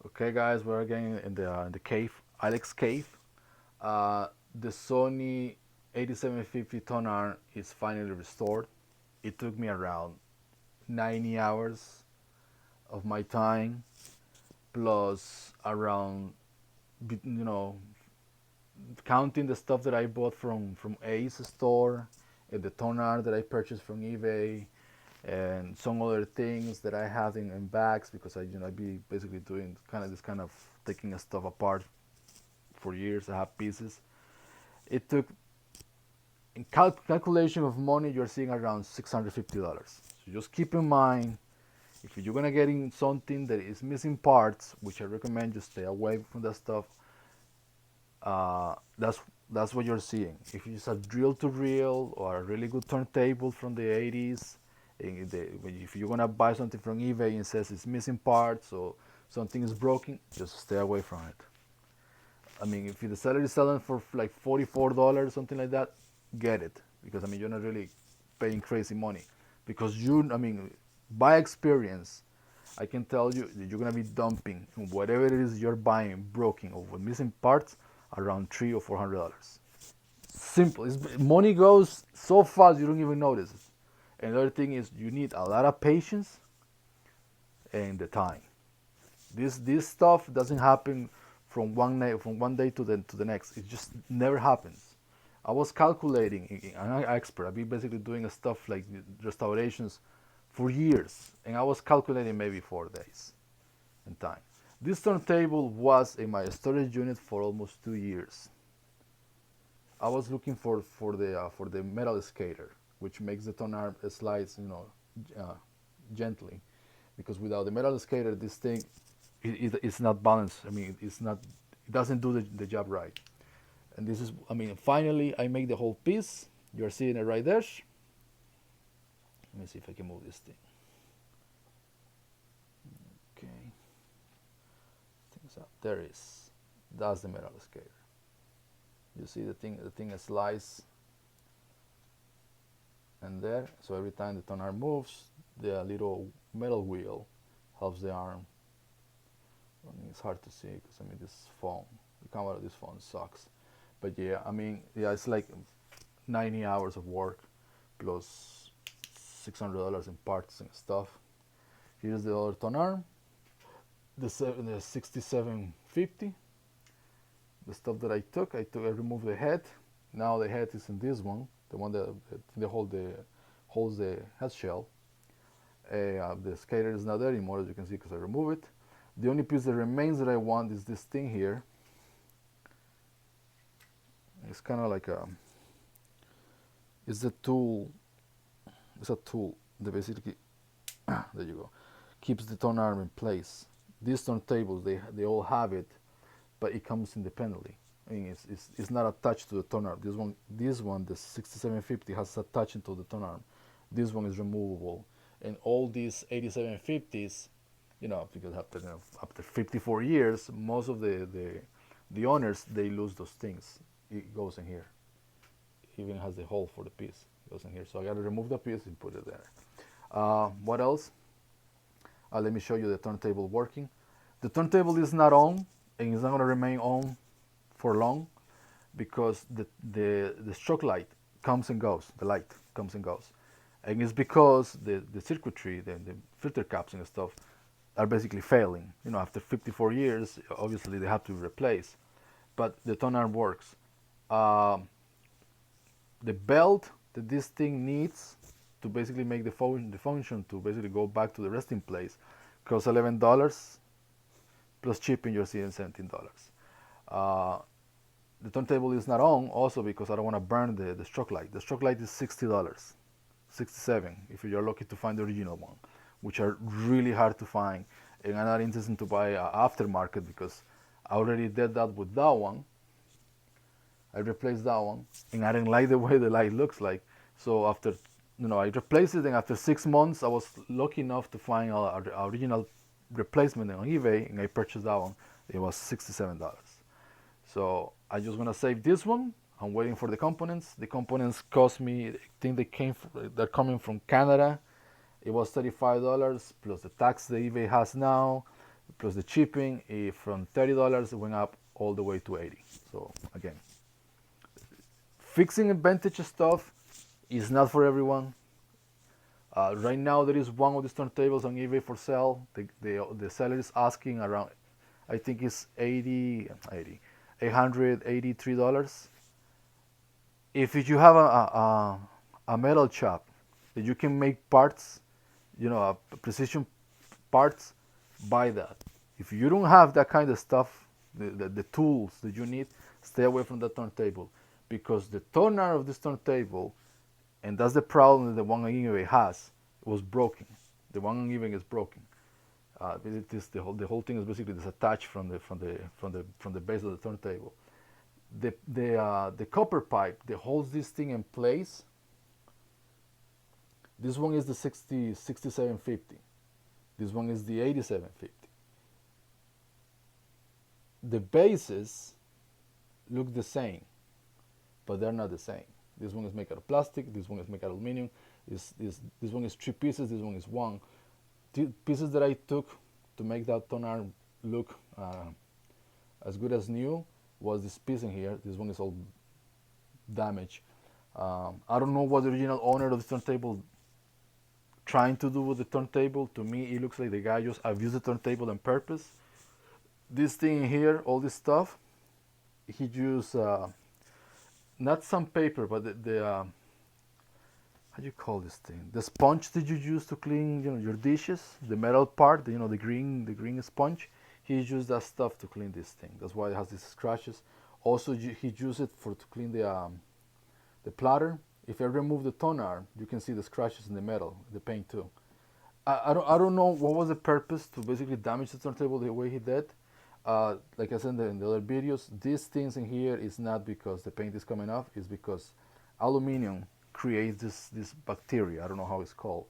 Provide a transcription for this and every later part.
Okay, guys, we're again in the cave, Alex cave. The Sony 8750 Tonearm is finally restored. It took me around 90 hours of my time, plus around, you know, counting the stuff that I bought from Ace store, and the Tonearm that I purchased from eBay, and some other things that I have in bags because I be basically doing kind of taking stuff apart for years. I have pieces. It took in calculation of money you're seeing around $650. So just keep in mind if you're gonna get in something that is missing parts, which I recommend you stay away from that stuff. Uh, that's that's what you're seeing. If it's a drill to reel or a really good turntable from the 80s, if you're gonna buy something from eBay and says it's missing parts or something is broken, just stay away from it. I mean, if the seller is selling for like $44, something like that, get it because I mean you're not really paying crazy money because I mean, by experience, I can tell you that you're gonna be dumping whatever it is you're buying broken or with missing parts around $300 or $400. Simple. Money goes so fast you don't even notice it. And the other thing is you need a lot of patience and the time. This stuff doesn't happen from one day to the next. It just never happens. I was calculating. I'm an expert. I've been basically doing stuff like restorations for years, and I was calculating maybe 4 days in time. This turntable was in my storage unit for almost 2 years. I was looking for the metal skater, which makes the Tonearm slides, uh, gently, because without the metal skater, this thing it's not balanced. I mean, it doesn't do the job right. And this is, I mean, finally I make the whole piece. You're seeing it right there. Let me see if I can move this thing. Okay, things up. There it is. That's the metal skater. You see the thing slides and there. So every time the Tonearm moves, the little metal wheel helps the arm. I mean, it's hard to see because I mean this phone, the camera of this phone sucks. But yeah, I mean, yeah, it's like 90 hours of work plus $600 in parts and stuff. Here's the other Tonearm, the 6750. The stuff that I removed the head. Now the head is in this one, the one that holds the head shell. The skater is not there anymore, as you can see, because I removed it. The only piece that remains that I want is this thing here. It's kind of like it's a tool. It's a tool that basically, there you go, keeps the Tonearm in place. These turntables, they all have it, but it comes independently. I mean, it's not attached to the Tonearm. This one, the 6750 has attached into the Tonearm. This one is removable, and all these 8750s, because after 54 years, most of the owners they lose those things. It goes in here. It even has the hole for the piece. It goes in here. So I got to remove the piece and put it there. What else? Let me show you the turntable working. The turntable is not on, and it's not going to remain on for long because the stroke light comes and goes. The light comes and goes, and it's because the circuitry, the filter caps and stuff, are basically failing. After 54 years, obviously they have to be replaced. But the Tonearm works. The belt that this thing needs to basically make the function to basically go back to the resting place costs $11 plus shipping. You're seeing $17. The turntable is not on also because I don't want to burn the stroke light. The stroke light is $60, 67 if you're lucky to find the original one, which are really hard to find. And I'm not interested to buy aftermarket because I already did that with that one. I replaced that one, and I didn't like the way the light looks like. So after, I replaced it, and after 6 months, I was lucky enough to find an original replacement on eBay, and I purchased that one. It was $67. So I just want to save this one. I'm waiting for the components. The components cost me, I think they're coming from Canada. It was $35 plus the tax that eBay has now, plus the shipping. From $30 it went up all the way to 80. So again, fixing vintage stuff is not for everyone. Right now there is one of these turntables on eBay for sale. The seller is asking around, I think it's $883. If you have a metal shop that you can make parts, precision parts, buy that. If you don't have that kind of stuff, the tools that you need, stay away from the turntable, because the toner of this turntable, and that's the problem that the one on eBay has, was broken. The one on eBay is broken. The whole thing is basically disattached from the base of the turntable. The copper pipe that holds this thing in place, this one is the 6750. This one is the 8750. The bases look the same, but they're not the same. This one is made out of plastic, this one is made out of aluminum, this one is 3 pieces, this one is 1. The pieces that I took to make that Tonearm look as good as new was this piece in here. This one is all damaged. I don't know what the original owner of the turntable trying to do with the turntable. To me, it looks like the guy just abused the turntable on purpose. This thing here, all this stuff, he used not sandpaper, but the how do you call this thing? The sponge that you use to clean, your dishes, the metal part, the green sponge. He used that stuff to clean this thing. That's why it has these scratches. Also, he used it to clean the platter. If I remove the Tonearm, you can see the scratches in the metal, the paint too. I don't know what was the purpose to basically damage the turntable the way he did. Like I said in the other videos, these things in here is not because the paint is coming off. It's because aluminum creates this bacteria. I don't know how it's called,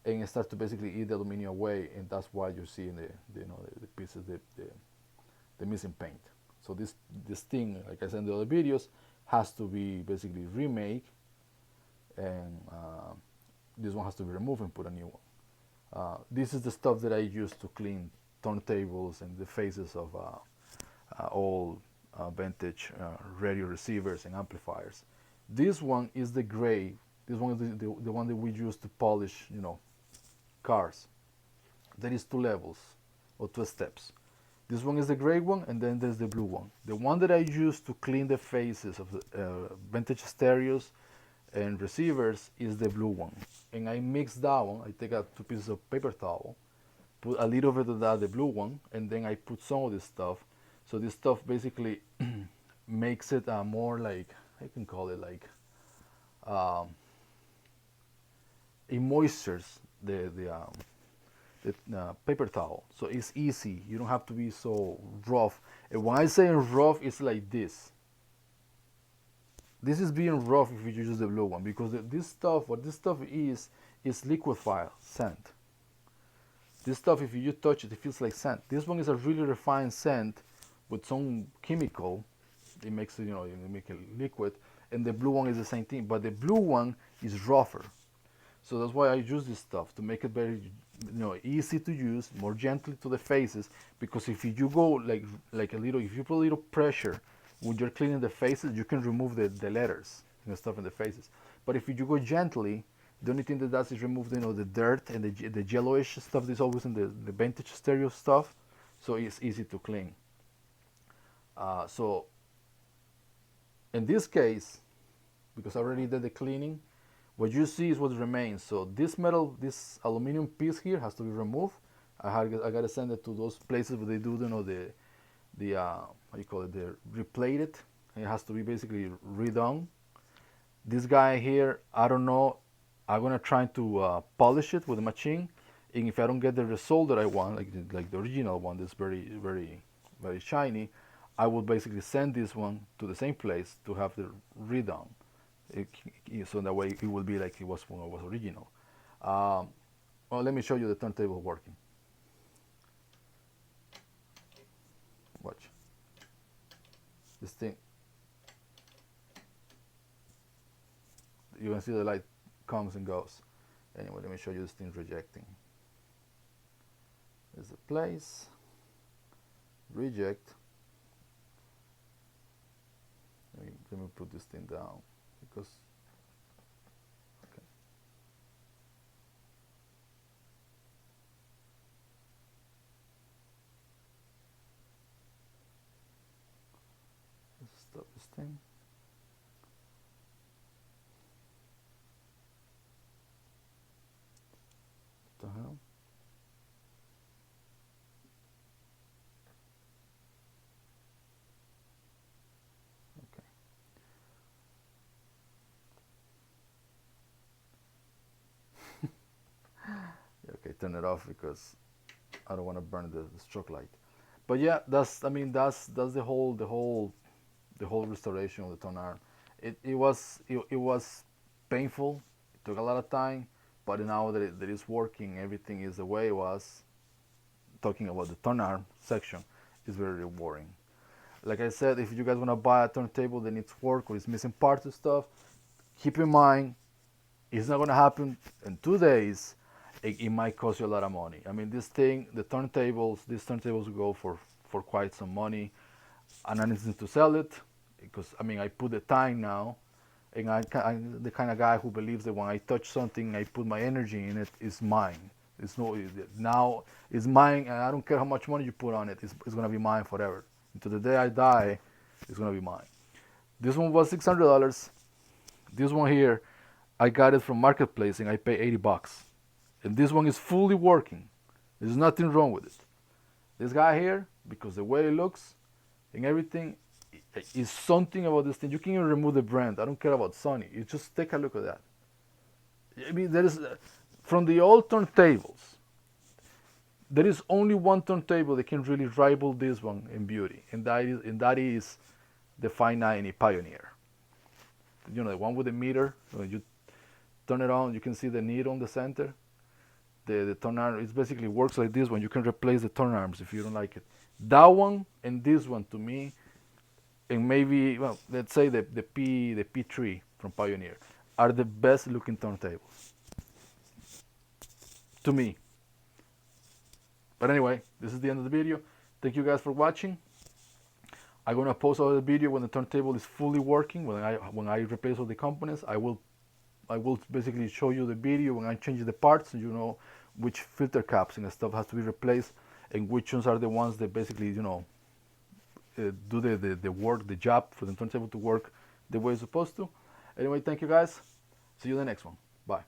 and it starts to basically eat the aluminum away, and that's why you're seeing the pieces, the missing paint. So this thing, like I said in the other videos, has to be basically remade, and this one has to be removed and put a new one. This is the stuff that I use to clean turntables and the faces of all vintage radio receivers and amplifiers. This one is the gray. This one is the one that we use to polish, cars. There is 2 levels or 2 steps. This one is the gray one, and then there's the blue one. The one that I use to clean the faces of the vintage stereos and receivers is the blue one. And I mix that one. I take out 2 pieces of paper towel, put a little bit of that, the blue one, and then I put some of this stuff. So this stuff basically makes it more like, I can call it like, it moistures the paper towel, so it's easy. You don't have to be so rough. And when I say rough, it's like this. This is being rough if you use the blue one, because what this stuff is liquefied sand. This stuff, if you touch it, it feels like sand. This one is a really refined sand with some chemical. It makes it, it make it liquid. And the blue one is the same thing, but the blue one is rougher. So that's why I use this stuff, to make it very, easy to use, more gently to the faces. Because if you go like a little, if you put a little pressure when you're cleaning the faces, you can remove the letters and stuff in the faces. But if you go gently, the only thing that does is remove, the dirt and the yellowish stuff that's always in the vintage stereo stuff. So it's easy to clean. So in this case, because I already did the cleaning, what you see is what remains. So this this aluminum piece here has to be removed. I gotta send it to those places where they do, the how you call it, the replate it. It has to be basically redone. This guy here, I don't know. I'm gonna try to polish it with a machine, and if I don't get the result that I want, like the original one, that's very, very, very shiny, I will basically send this one to the same place to have it redone. So that way it will be like it was when it was original. Well, let me show you the turntable working. Watch. This thing. You can see the light comes and goes. Anyway, let me show you this thing rejecting. There's the place. reject. Let me put this thing down because okay. Let's stop this thing. What the hell? Okay. Okay, turn it off because I don't want to burn the stroke light. But yeah, that's I mean that's the whole restoration of the Tonearm. It was painful. It took a lot of time, but now that it's working, everything is the way it was. Talking about the Tonearm section is very rewarding. Like I said, if you guys want to buy a turntable that needs work or is missing parts and stuff, keep in mind it's not going to happen in 2 days. It might cost you a lot of money. I mean, these turntables go for quite some money, and I need to sell it because I mean I put the time now, and I'm the kind of guy who believes that when I touch something, I put my energy in it. It's mine. It's no now it's mine, and I don't care how much money you put on it. It's gonna be mine forever. Until the day I die, it's gonna be mine. This one was $600. This one here, I got it from Marketplace and I pay $80. And this one is fully working. There's nothing wrong with it. This guy here, because the way it looks and everything, is something about this thing. You can even remove the brand. I don't care about Sony. You just take a look at that. I mean, there is from the old turntables. There is only one turntable that can really rival this one in beauty, and that is the 590 Pioneer. You know, the one with the meter. When you turn it on, you can see the needle on the center. The Tonearm, it basically works like this one. You can replace the Tonearms if you don't like it. That one and this one, to me, and maybe, well, let's say the P3 from Pioneer, are the best looking turntables to me. But anyway, this is the end of the video. Thank you guys for watching. I'm gonna post another video when the turntable is fully working. When I replace all the components, I will basically show you the video when I change the parts, so you know which filter caps and stuff has to be replaced, and which ones are the ones that basically do the work, the job for the turntable to work the way it's supposed to. Anyway, thank you guys. See you in the next one. Bye.